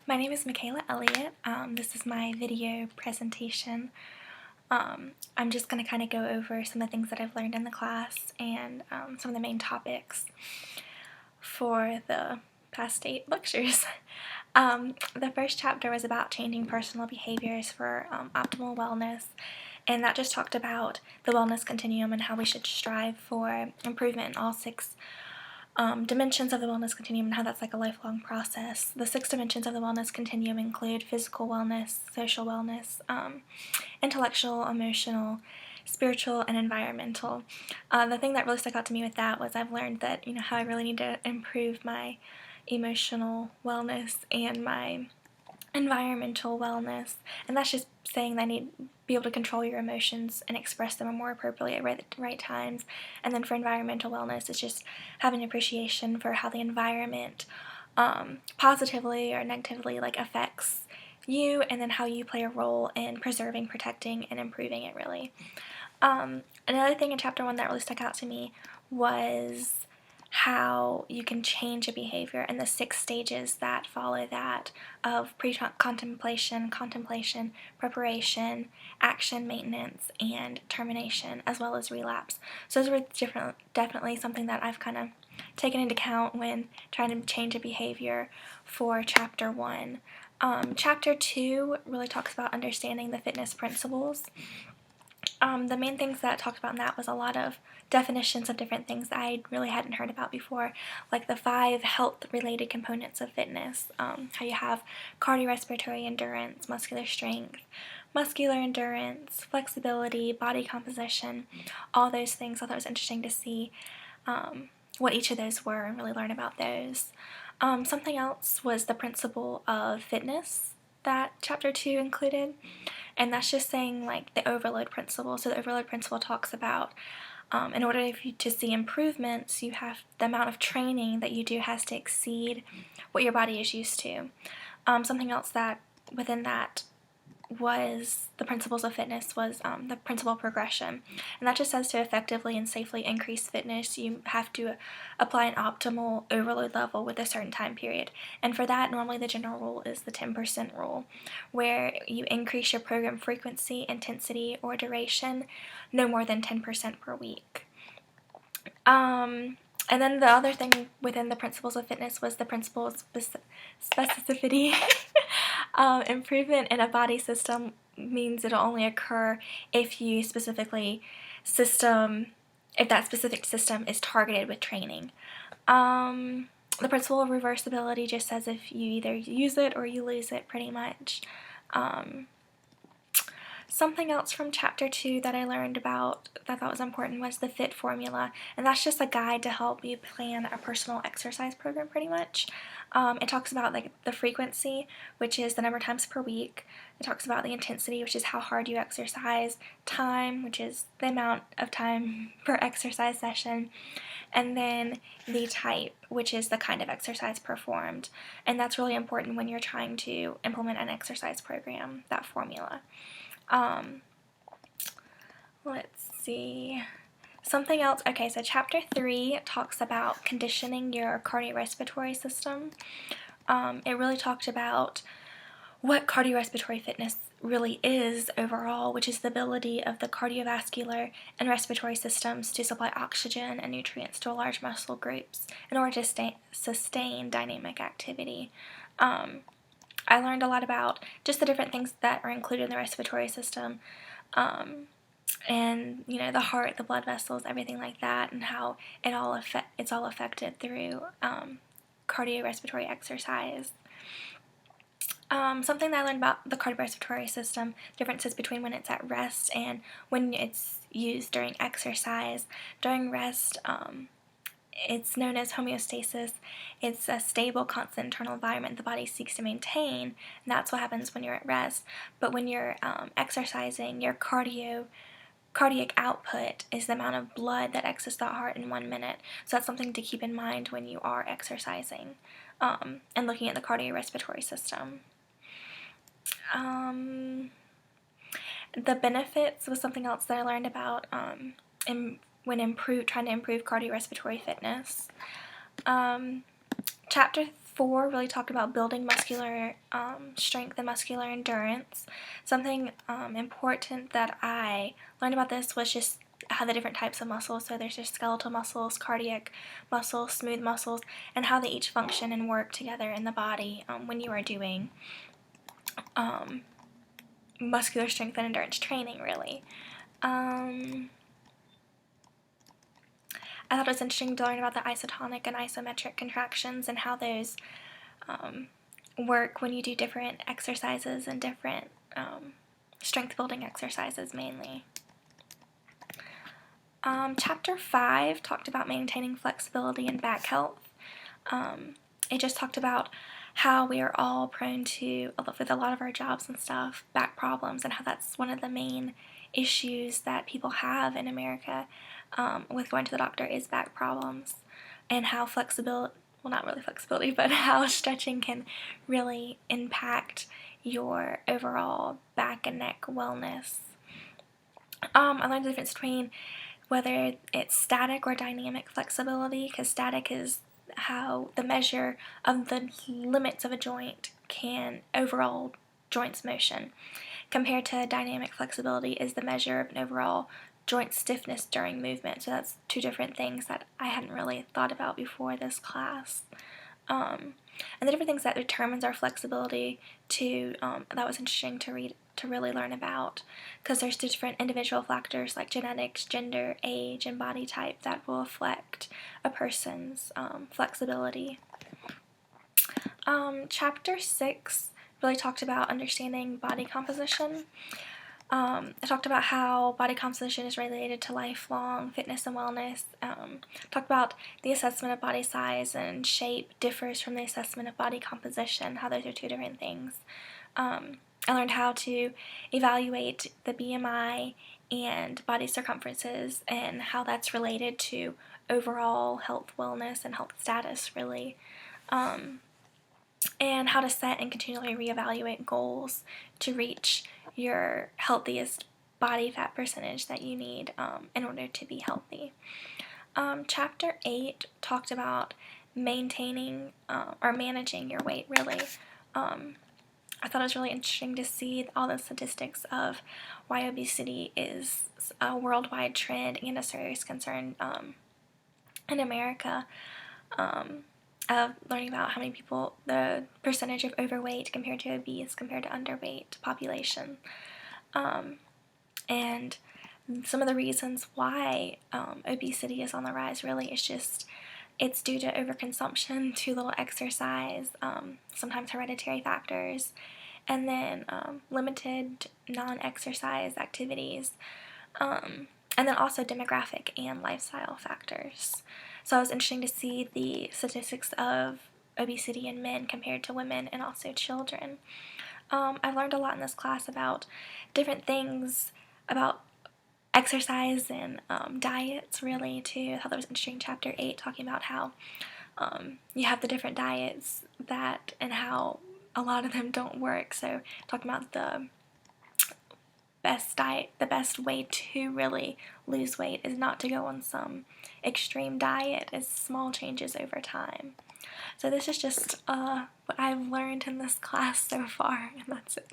My name is Mikeala Elliott. This is my video presentation. I'm just going to kind of go over some of the things that I've learned in the class and some of the main topics for the past 8 lectures. The first chapter was about changing personal behaviors for optimal wellness, and that just talked about the wellness continuum and how we should strive for improvement in all 6 dimensions of the wellness continuum and how that's like a lifelong process. The 6 dimensions of the wellness continuum include physical wellness, social wellness, intellectual, emotional, spiritual, and environmental. The thing that really stuck out to me with that was I've learned that, how I really need to improve my emotional wellness and my environmental wellness, and that's just saying that I need to be able to control your emotions and express them more appropriately at right times. And then for environmental wellness, it's just having appreciation for how the environment positively or negatively affects you, and then how you play a role in preserving, protecting, and improving it really. Another thing in chapter 1 that really stuck out to me was how you can change a behavior and the 6 stages that follow that of pre-contemplation, contemplation, preparation, action, maintenance, and termination, as well as relapse. So those were definitely something that I've kind of taken into account when trying to change a behavior for chapter 1. Chapter 2 really talks about understanding the fitness principles. The main things that I talked about in that was a lot of definitions of different things that I really hadn't heard about before, like the 5 health-related components of fitness, how you have cardiorespiratory endurance, muscular strength, muscular endurance, flexibility, body composition, all those things. I thought it was interesting to see what each of those were and really learn about those. Something else was the principle of fitness that chapter 2 included, and that's just saying the overload principle. So the overload principle talks about in order to see improvements, the amount of training that you do has to exceed what your body is used to. Something else that within that was the principles of fitness was the principle of progression, and that just says to effectively and safely increase fitness, you have to apply an optimal overload level with a certain time period. And for that, normally the general rule is the 10% rule, where you increase your program frequency, intensity, or duration no more than 10% per week. And then the other thing within the principles of fitness was the principle of specificity. Improvement in a body system means it'll only occur if if that specific system is targeted with training. The principle of reversibility just says if you either use it or you lose it, pretty much. Something else from chapter 2 that I learned about that I thought was important was the FIT formula, and that's just a guide to help you plan a personal exercise program pretty much. It talks about the frequency, which is the number of times per week. It talks about the intensity, which is how hard you exercise, time, which is the amount of time per exercise session, and then the type, which is the kind of exercise performed. And that's really important when you're trying to implement an exercise program, that formula. Let's see. Something else. Okay, so chapter 3 talks about conditioning your cardiorespiratory system. It really talked about what cardiorespiratory fitness really is overall, which is the ability of the cardiovascular and respiratory systems to supply oxygen and nutrients to large muscle groups in order to sustain dynamic activity. I learned a lot about just the different things that are included in the respiratory system, and the heart, the blood vessels, everything like that, and how it's all affected through cardiorespiratory exercise. Something that I learned about the cardiorespiratory system, differences between when it's at rest and when it's used during exercise. During rest, it's known as homeostasis. It's a stable, constant internal environment the body seeks to maintain, and that's what happens when you're at rest. But when you're exercising, your cardiac output is the amount of blood that exits the heart in 1 minute. So that's something to keep in mind when you are exercising and looking at the cardiorespiratory system. The benefits was something else that I learned about when trying to improve cardiorespiratory fitness. Chapter 4 really talked about building muscular strength and muscular endurance. Something important that I learned about this was just how the different types of muscles, so there's just skeletal muscles, cardiac muscles, smooth muscles, and how they each function and work together in the body when you are doing muscular strength and endurance training, really. I thought it was interesting to learn about the isotonic and isometric contractions and how those work when you do different exercises and different strength building exercises mainly. Chapter 5 talked about maintaining flexibility and back health. It just talked about how we are all prone to, with a lot of our jobs and stuff, back problems, and how that's one of the main issues that people have in America with going to the doctor is back problems, and how flexibility, well, not really flexibility, but how stretching can really impact your overall back and neck wellness. I learned the difference between whether it's static or dynamic flexibility, because static is how the measure of the limits of a joint can overall joint's motion, compared to dynamic flexibility is the measure of an overall joint stiffness during movement. So that's two different things that I hadn't really thought about before this class. And the different things that determines our flexibility too, that was interesting to read, to really learn about, because there's different individual factors like genetics, gender, age, and body type that will affect a person's flexibility. Chapter 6 really talked about understanding body composition. It talked about how body composition is related to lifelong fitness and wellness. Talked about the assessment of body size and shape differs from the assessment of body composition, how those are two different things. I learned how to evaluate the BMI and body circumferences and how that's related to overall health, wellness, and health status, really. And how to set and continually reevaluate goals to reach your healthiest body fat percentage that you need in order to be healthy. Chapter 8 talked about maintaining or managing your weight, really. I thought it was really interesting to see all the statistics of why obesity is a worldwide trend and a serious concern in America. Of learning about how many people, the percentage of overweight compared to obese compared to underweight population, and some of the reasons why obesity is on the rise really is just it's due to overconsumption, too little exercise, sometimes hereditary factors, and then limited non-exercise activities, and then also demographic and lifestyle factors. So it was interesting to see the statistics of obesity in men compared to women and also children. I learned a lot in this class about different things about exercise and diets, really, too. I thought that was interesting. Chapter 8 talking about how you have the different diets that and how a lot of them don't work. So talking about the best diet, the best way to really lose weight is not to go on some extreme diet, it's small changes over time. So this is just what I've learned in this class so far, and that's it.